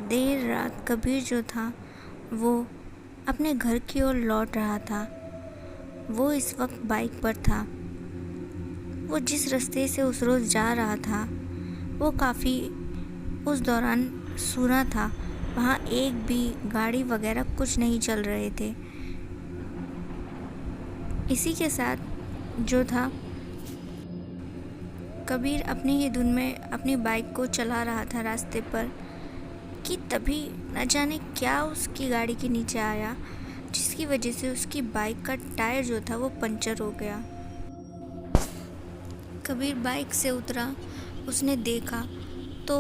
देर रात कबीर जो था वो अपने घर की ओर लौट रहा था। वो इस वक्त बाइक पर था। वो जिस रास्ते से उस रोज़ जा रहा था वो काफ़ी उस दौरान सूना था। वहाँ एक भी गाड़ी वगैरह कुछ नहीं चल रहे थे। इसी के साथ जो था कबीर अपनी ही धुन में अपनी बाइक को चला रहा था रास्ते पर कि तभी न जाने क्या उसकी गाड़ी के नीचे आया, जिसकी वजह से उसकी बाइक का टायर जो था वो पंचर हो गया। कबीर बाइक से उतरा, उसने देखा तो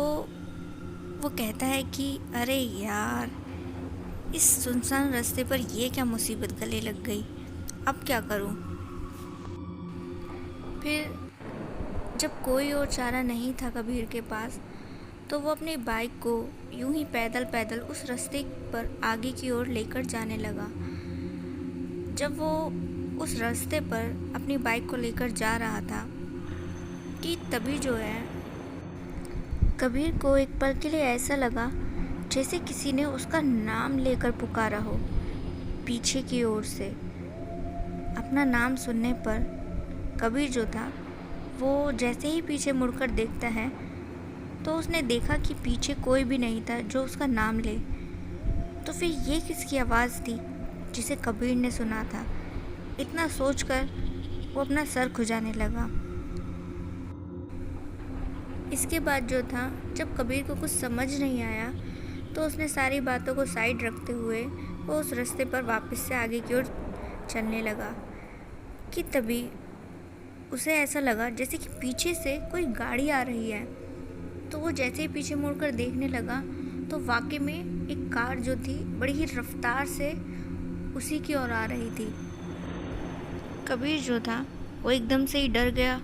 वो कहता है कि अरे यार, इस सुनसान रास्ते पर ये क्या मुसीबत गले लग गई, अब क्या करूं। फिर जब कोई और चारा नहीं था कबीर के पास, तो वो अपनी बाइक को यूं ही पैदल पैदल उस रास्ते पर आगे की ओर लेकर जाने लगा। जब वो उस रास्ते पर अपनी बाइक को लेकर जा रहा था कि तभी जो है कबीर को एक पल के लिए ऐसा लगा जैसे किसी ने उसका नाम लेकर पुकारा हो पीछे की ओर से। अपना नाम सुनने पर कबीर जो था वो जैसे ही पीछे मुड़कर देखता है तो उसने देखा कि पीछे कोई भी नहीं था जो उसका नाम ले। तो फिर ये किसकी आवाज़ थी जिसे कबीर ने सुना था। इतना सोचकर वो अपना सर खुजाने लगा। इसके बाद जो था, जब कबीर को कुछ समझ नहीं आया तो उसने सारी बातों को साइड रखते हुए वो उस रास्ते पर वापस से आगे की ओर चलने लगा कि तभी उसे ऐसा लगा जैसे कि पीछे से कोई गाड़ी आ रही है। तो वो जैसे ही पीछे मुड़कर देखने लगा तो वाकई में एक कार जो थी बड़ी ही रफ्तार से उसी की ओर आ रही थी। कबीर जो था वो एकदम से ही डर गया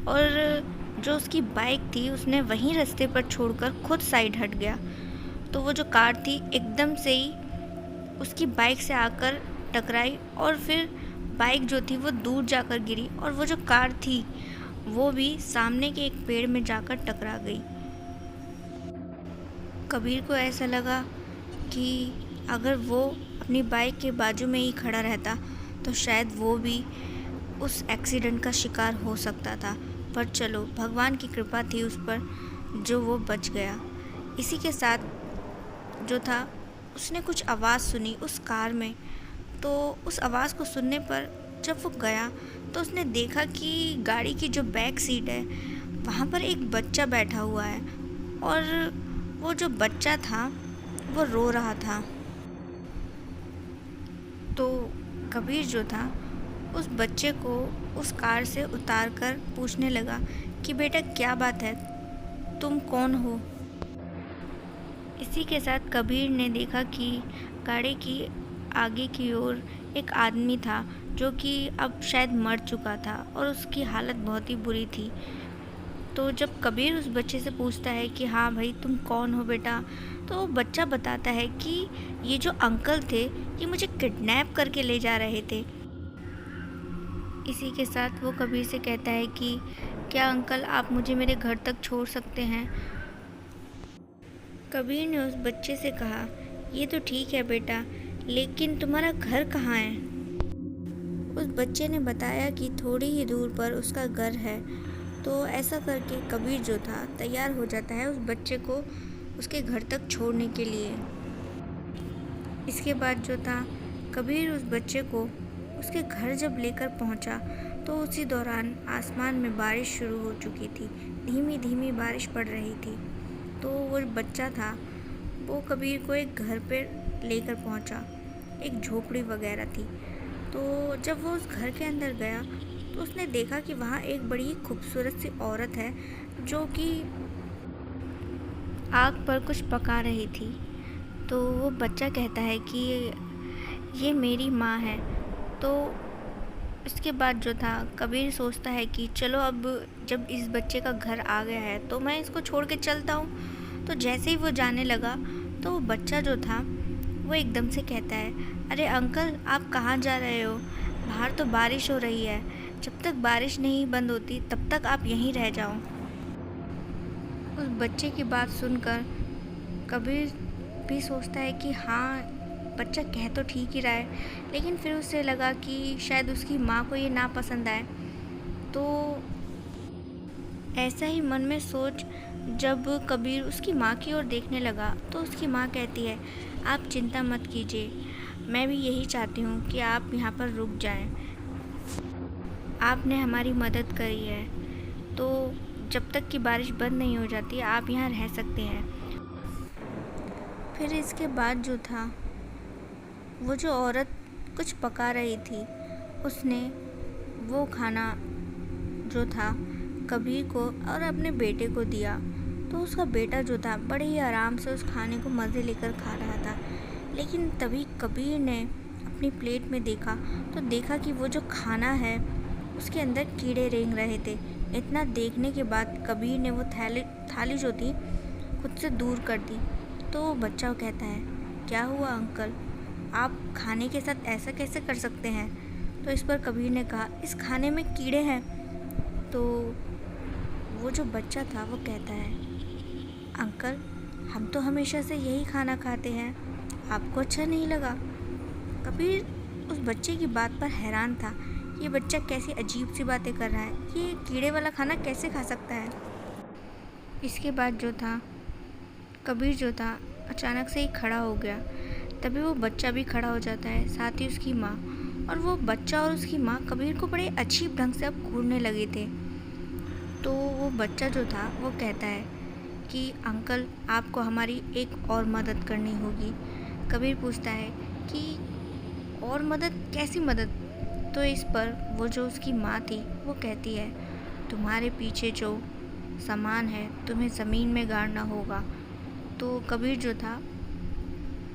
और जो उसकी बाइक थी उसने वहीं रास्ते पर छोड़कर खुद साइड हट गया। तो वो जो कार थी एकदम से ही उसकी बाइक से आकर टकराई और फिर बाइक जो थी वो दूर जाकर गिरी और वो जो कार थी वो भी सामने के एक पेड़ में जाकर टकरा गई। कबीर को ऐसा लगा कि अगर वो अपनी बाइक के बाजू में ही खड़ा रहता तो शायद वो भी उस एक्सीडेंट का शिकार हो सकता था, पर चलो भगवान की कृपा थी उस पर जो वो बच गया। इसी के साथ जो था उसने कुछ आवाज़ सुनी उस कार में। तो उस आवाज़ को सुनने पर जब वो गया तो उसने देखा कि गाड़ी की जो बैक सीट है वहाँ पर एक बच्चा बैठा हुआ है और वो जो बच्चा था वो रो रहा था। तो कबीर जो था उस बच्चे को उस कार से उतार कर पूछने लगा कि बेटा क्या बात है, तुम कौन हो। इसी के साथ कबीर ने देखा कि गाड़ी की आगे की ओर एक आदमी था जो कि अब शायद मर चुका था और उसकी हालत बहुत ही बुरी थी। तो जब कबीर उस बच्चे से पूछता है कि हाँ भाई तुम कौन हो बेटा, तो वो बच्चा बताता है कि ये जो अंकल थे ये मुझे किडनैप करके ले जा रहे थे। इसी के साथ वो कबीर से कहता है कि क्या अंकल आप मुझे मेरे घर तक छोड़ सकते हैं। कबीर ने उस बच्चे से कहा ये तो ठीक है बेटा, लेकिन तुम्हारा घर कहाँ है। उस बच्चे ने बताया कि थोड़ी ही दूर पर उसका घर है। तो ऐसा करके कबीर जो था तैयार हो जाता है उस बच्चे को उसके घर तक छोड़ने के लिए। इसके बाद जो था कबीर उस बच्चे को उसके घर जब लेकर पहुंचा तो उसी दौरान आसमान में बारिश शुरू हो चुकी थी। धीमी धीमी बारिश पड़ रही थी। तो वो बच्चा था वो कबीर को एक घर पर लेकर पहुंचा। एक झोपड़ी वगैरह थी। तो जब वो उस घर के अंदर गया तो उसने देखा कि वहाँ एक बड़ी ही खूबसूरत सी औरत है जो कि आग पर कुछ पका रही थी। तो वो बच्चा कहता है कि ये मेरी माँ है। तो इसके बाद जो था कबीर सोचता है कि चलो अब जब इस बच्चे का घर आ गया है तो मैं इसको छोड़ के चलता हूँ। तो जैसे ही वो जाने लगा तो वो बच्चा जो था वो एकदम से कहता है अरे अंकल आप कहाँ जा रहे हो, बाहर तो बारिश हो रही है, जब तक बारिश नहीं बंद होती तब तक आप यहीं रह जाओ। उस बच्चे की बात सुनकर कबीर भी सोचता है कि हाँ, बच्चा कह तो ठीक ही रहा है, लेकिन फिर उसे लगा कि शायद उसकी माँ को ये ना पसंद आए। तो ऐसा ही मन में सोच जब कबीर उसकी माँ की ओर देखने लगा तो उसकी माँ कहती है, आप चिंता मत कीजिए, मैं भी यही चाहती हूँ कि आप यहाँ पर रुक जाएं। आपने हमारी मदद करी है, तो जब तक कि बारिश बंद नहीं हो जाती आप यहाँ रह सकते हैं। फिर इसके बाद जो था, वो जो औरत कुछ पका रही थी, उसने वो खाना जो था कबीर को और अपने बेटे को दिया। तो उसका बेटा जो था बड़े ही आराम से उस खाने को मज़े लेकर खा रहा था। लेकिन तभी कबीर ने अपनी प्लेट में देखा तो देखा कि वो जो खाना है उसके अंदर कीड़े रेंग रहे थे। इतना देखने के बाद कबीर ने वो थाली जो थी खुद से दूर कर दी। तो वो बच्चा कहता है, क्या हुआ अंकल, आप खाने के साथ ऐसा कैसे कर सकते हैं? तो इस पर कबीर ने कहा, इस खाने में कीड़े हैं। तो वो जो बच्चा था वो कहता है, अंकल हम तो हमेशा से यही खाना खाते हैं, आपको अच्छा नहीं लगा? कबीर उस बच्चे की बात पर हैरान था। ये बच्चा कैसी अजीब सी बातें कर रहा है, ये कीड़े वाला खाना कैसे खा सकता है? इसके बाद जो था कबीर जो था अचानक से ही खड़ा हो गया। तभी वो बच्चा भी खड़ा हो जाता है, साथ ही उसकी माँ। और वो बच्चा और उसकी माँ कबीर को बड़े अजीब ढंग से अब घूरने लगे थे। तो वो बच्चा जो था वो कहता है कि अंकल आपको हमारी एक और मदद करनी होगी। कबीर पूछता है कि और मदद, कैसी मदद? तो इस पर वो जो उसकी माँ थी वो कहती है, तुम्हारे पीछे जो सामान है तुम्हें ज़मीन में गाड़ना होगा। तो कबीर जो था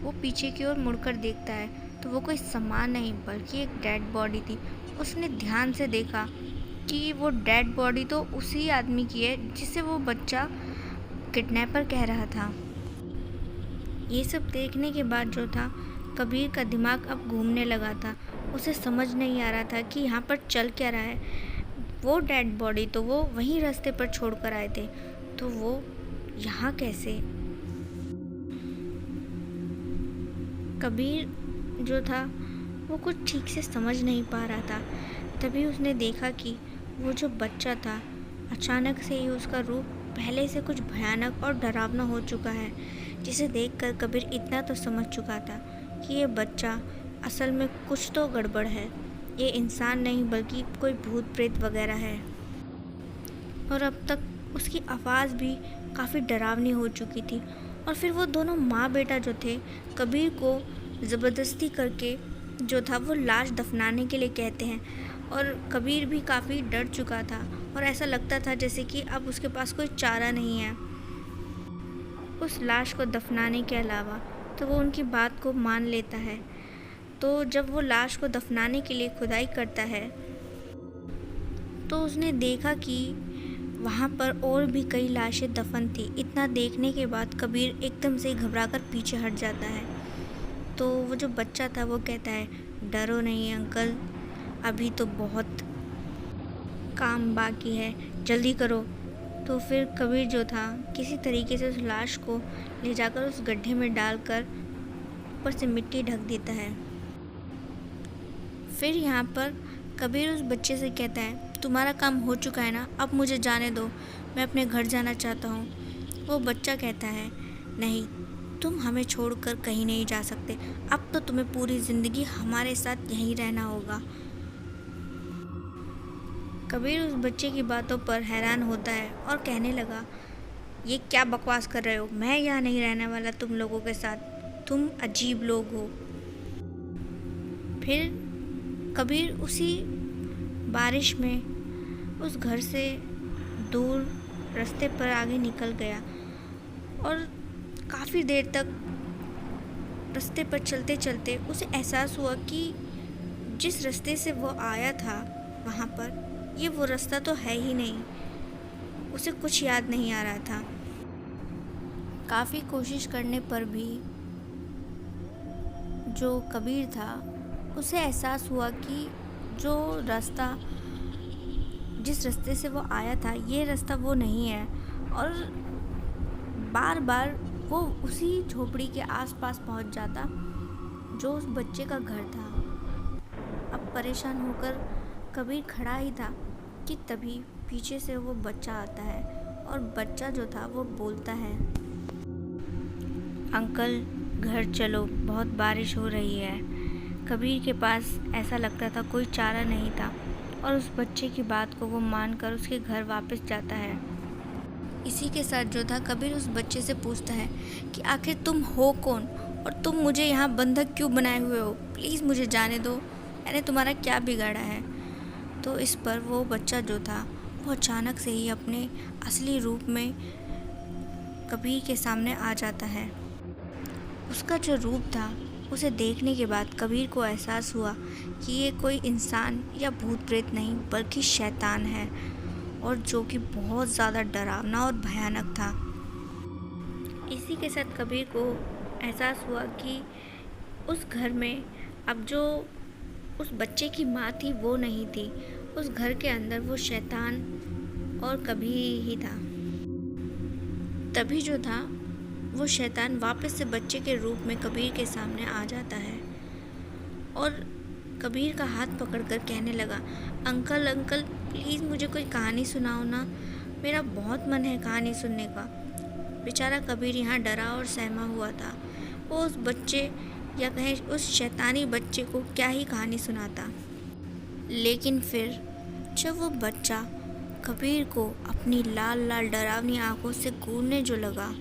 वो पीछे की ओर मुड़कर देखता है तो वो कोई सामान नहीं बल्कि एक डेड बॉडी थी। उसने ध्यान से देखा कि वो डेड बॉडी तो उसी आदमी की है जिसे वो बच्चा किडनैपर कह रहा था। ये सब देखने के बाद जो था कबीर का दिमाग अब घूमने लगा था। उसे समझ नहीं आ रहा था कि यहाँ पर चल क्या रहा है। वो डेड बॉडी तो वो वहीं रास्ते पर छोड़कर आए थे, तो वो यहाँ कैसे? कबीर जो था वो कुछ ठीक से समझ नहीं पा रहा था। तभी उसने देखा कि वो जो बच्चा था अचानक से ही उसका रूप पहले से कुछ भयानक और डरावना हो चुका है, जिसे देखकर कबीर इतना तो समझ चुका था कि ये बच्चा असल में कुछ तो गड़बड़ है। ये इंसान नहीं बल्कि कोई भूत प्रेत वगैरह है। और अब तक उसकी आवाज़ भी काफ़ी डरावनी हो चुकी थी। और फिर वो दोनों माँ बेटा जो थे कबीर को ज़बरदस्ती करके जो था वो लाश दफनाने के लिए कहते हैं। और कबीर भी काफ़ी डर चुका था और ऐसा लगता था जैसे कि अब उसके पास कोई चारा नहीं है उस लाश को दफनाने के अलावा। तो वो उनकी बात को मान लेता है। तो जब वो लाश को दफनाने के लिए खुदाई करता है तो उसने देखा कि वहाँ पर और भी कई लाशें दफन थी। इतना देखने के बाद कबीर एकदम से घबराकर पीछे हट जाता है। तो वो जो बच्चा था वो कहता है, डरो नहीं अंकल, अभी तो बहुत काम बाकी है, जल्दी करो। तो फिर कबीर जो था किसी तरीके से उस लाश को ले जाकर उस गड्ढे में डालकर ऊपर से मिट्टी ढक देता है। फिर यहाँ पर कबीर उस बच्चे से कहता है, तुम्हारा काम हो चुका है ना, अब मुझे जाने दो, मैं अपने घर जाना चाहता हूँ। वो बच्चा कहता है, नहीं, तुम हमें छोड़कर कहीं नहीं जा सकते, अब तो तुम्हें पूरी ज़िंदगी हमारे साथ यहीं रहना होगा। कबीर उस बच्चे की बातों पर हैरान होता है और कहने लगा, ये क्या बकवास कर रहे हो, मैं यहाँ नहीं रहने वाला तुम लोगों के साथ, तुम अजीब लोग हो। फिर कबीर उसी बारिश में उस घर से दूर रास्ते पर आगे निकल गया और काफ़ी देर तक रास्ते पर चलते चलते उसे एहसास हुआ कि जिस रास्ते से वो आया था वहाँ पर ये वो रास्ता तो है ही नहीं। उसे कुछ याद नहीं आ रहा था। काफ़ी कोशिश करने पर भी जो कबीर था उसे एहसास हुआ कि जो रास्ता, जिस रास्ते से वो आया था, ये रास्ता वो नहीं है। और बार बार वो उसी झोपड़ी के आसपास पहुंच जाता जो उस बच्चे का घर था। अब परेशान होकर कबीर खड़ा ही था कि तभी पीछे से वो बच्चा आता है और बच्चा जो था वो बोलता है, अंकल घर चलो, बहुत बारिश हो रही है। कबीर के पास ऐसा लगता था कोई चारा नहीं था और उस बच्चे की बात को वो मानकर उसके घर वापस जाता है। इसी के साथ जो था कबीर उस बच्चे से पूछता है कि आखिर तुम हो कौन और तुम मुझे यहाँ बंधक क्यों बनाए हुए हो, प्लीज़ मुझे जाने दो, मैंने तुम्हारा क्या बिगाड़ा है। तो इस पर वो बच्चा जो था वो अचानक से ही अपने असली रूप में कबीर के सामने आ जाता है। उसका जो रूप था उसे देखने के बाद कबीर को एहसास हुआ कि ये कोई इंसान या भूत प्रेत नहीं बल्कि शैतान है, और जो कि बहुत ज़्यादा डरावना और भयानक था। इसी के साथ कबीर को एहसास हुआ कि उस घर में अब जो उस बच्चे की माँ थी वो नहीं थी, उस घर के अंदर वो शैतान और कबीर ही था। तभी जो था वो शैतान वापस से बच्चे के रूप में कबीर के सामने आ जाता है और कबीर का हाथ पकड़कर कहने लगा, अंकल अंकल प्लीज़ मुझे कोई कहानी सुनाओ ना, मेरा बहुत मन है कहानी सुनने का। बेचारा कबीर यहाँ डरा और सहमा हुआ था। वो उस बच्चे या कहें उस शैतानी बच्चे को क्या ही कहानी सुनाता। लेकिन फिर जब वो बच्चा कबीर को अपनी लाल लाल डरावनी आंखों से घूरने जो लगा,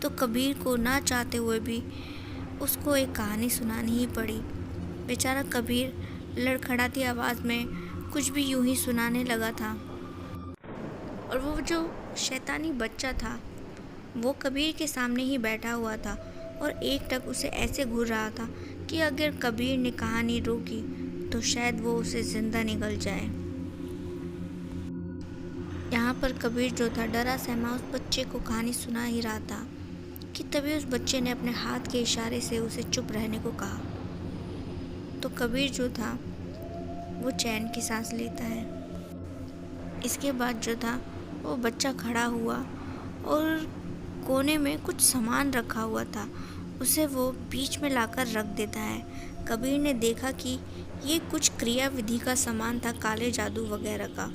तो कबीर को ना चाहते हुए भी उसको एक कहानी सुनानी ही पड़ी। बेचारा कबीर लड़खड़ाती आवाज़ में कुछ भी यूं ही सुनाने लगा था और वो जो शैतानी बच्चा था वो कबीर के सामने ही बैठा हुआ था और एक टक उसे ऐसे घूर रहा था कि अगर कबीर ने कहानी रोकी तो शायद वो उसे जिंदा निकल जाए। यहाँ पर कबीर जो था डरा सहमा उस बच्चे को कहानी सुना ही रहा था कि तभी उस बच्चे ने अपने हाथ के इशारे से उसे चुप रहने को कहा। तो कबीर जो था वो चैन की सांस लेता है। इसके बाद जो था वो बच्चा खड़ा हुआ और कोने में कुछ सामान रखा हुआ था, उसे वो बीच में लाकर रख देता है। कबीर ने देखा कि ये कुछ क्रिया विधि का सामान था, काले जादू वगैरह का।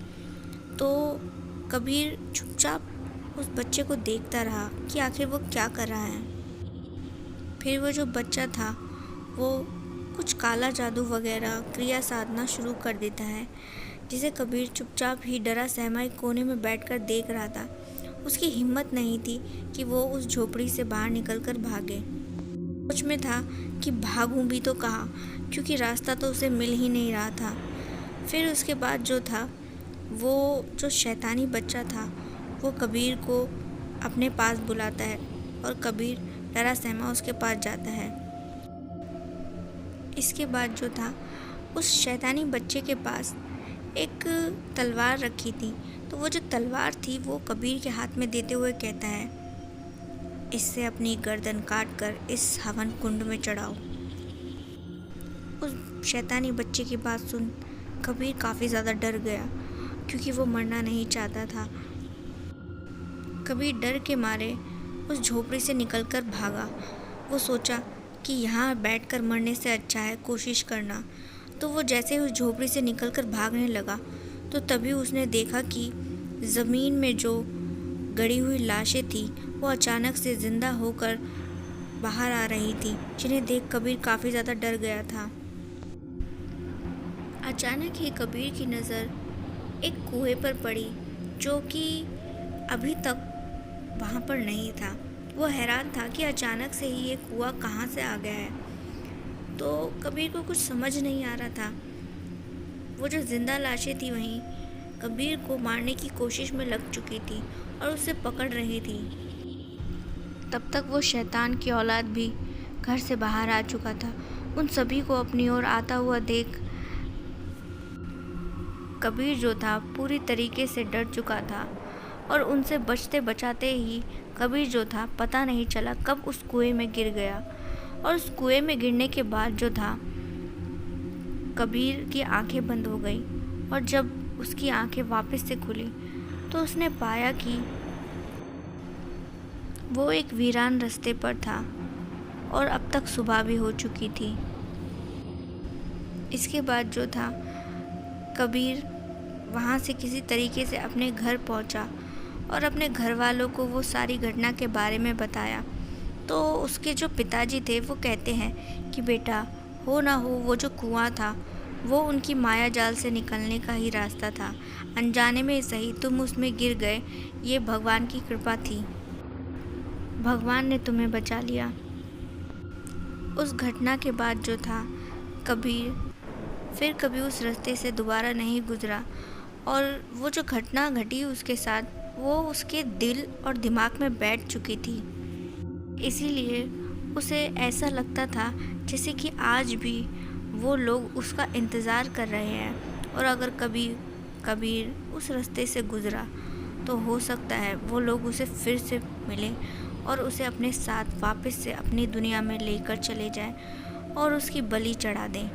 तो कबीर चुपचाप उस बच्चे को देखता रहा कि आखिर वो क्या कर रहा है। फिर वो जो बच्चा था वो कुछ काला जादू वगैरह क्रिया साधना शुरू कर देता है, जिसे कबीर चुपचाप ही डरा सहमा एक कोने में बैठकर देख रहा था। उसकी हिम्मत नहीं थी कि वो उस झोपड़ी से बाहर निकलकर भागे। सोच में था कि भागूं भी तो कहाँ, क्योंकि रास्ता तो उसे मिल ही नहीं रहा था। फिर उसके बाद जो था वो जो शैतानी बच्चा था वो कबीर को अपने पास बुलाता है और कबीर डरा सहमा उसके पास जाता है। इसके बाद जो था उस शैतानी बच्चे के पास एक तलवार रखी थी, तो वो जो तलवार थी वो कबीर के हाथ में देते हुए कहता है, इससे अपनी गर्दन काट कर इस हवन कुंड में चढ़ाओ। उस शैतानी बच्चे की बात सुन कबीर काफ़ी ज़्यादा डर गया, क्योंकि वो मरना नहीं चाहता था। कबीर डर के मारे उस झोपड़ी से निकलकर भागा। वो सोचा कि यहाँ बैठकर मरने से अच्छा है कोशिश करना। तो वो जैसे उस झोपड़ी से निकलकर भागने लगा तो तभी उसने देखा कि ज़मीन में जो गड़ी हुई लाशें थी वो अचानक से ज़िंदा होकर बाहर आ रही थी, जिन्हें देख कबीर काफ़ी ज़्यादा डर गया था। अचानक ही कबीर की नज़र एक कुएं पर पड़ी, जो कि अभी तक वहाँ पर नहीं था। वो हैरान था कि अचानक से ही ये कुआं कहाँ से आ गया है। तो कबीर को कुछ समझ नहीं आ रहा था। वो जो जिंदा लाशें थी वहीं कबीर को मारने की कोशिश में लग चुकी थी और उसे पकड़ रही थी। तब तक वो शैतान की औलाद भी घर से बाहर आ चुका था। उन सभी को अपनी ओर आता हुआ देख कबीर जो था पूरी तरीके से डर चुका था और उनसे बचते बचाते ही कबीर जो था पता नहीं चला कब उस कुएं में गिर गया। और उस कुएं में गिरने के बाद जो था कबीर की आंखें बंद हो गई और जब उसकी आंखें वापस से खुली तो उसने पाया कि वो एक वीरान रास्ते पर था और अब तक सुबह भी हो चुकी थी। इसके बाद जो था, कबीर वहाँ से किसी तरीके से अपने घर पहुँचा और अपने घर वालों को वो सारी घटना के बारे में बताया। तो उसके जो पिताजी थे वो कहते हैं कि बेटा, हो ना हो वो जो कुआं था वो उनकी माया जाल से निकलने का ही रास्ता था। अनजाने में सही तुम उसमें गिर गए, ये भगवान की कृपा थी। भगवान ने तुम्हें बचा लिया। उस घटना के बाद जो था, कबीर फिर कभी उस रास्ते से दोबारा नहीं गुजरा और वो जो घटना घटी उसके साथ, वो उसके दिल और दिमाग में बैठ चुकी थी। इसीलिए उसे ऐसा लगता था जैसे कि आज भी वो लोग उसका इंतज़ार कर रहे हैं और अगर कभी कबीर उस रास्ते से गुजरा तो हो सकता है वो लोग उसे फिर से मिलें और उसे अपने साथ वापस से अपनी दुनिया में लेकर चले जाएं और उसकी बलि चढ़ा दें।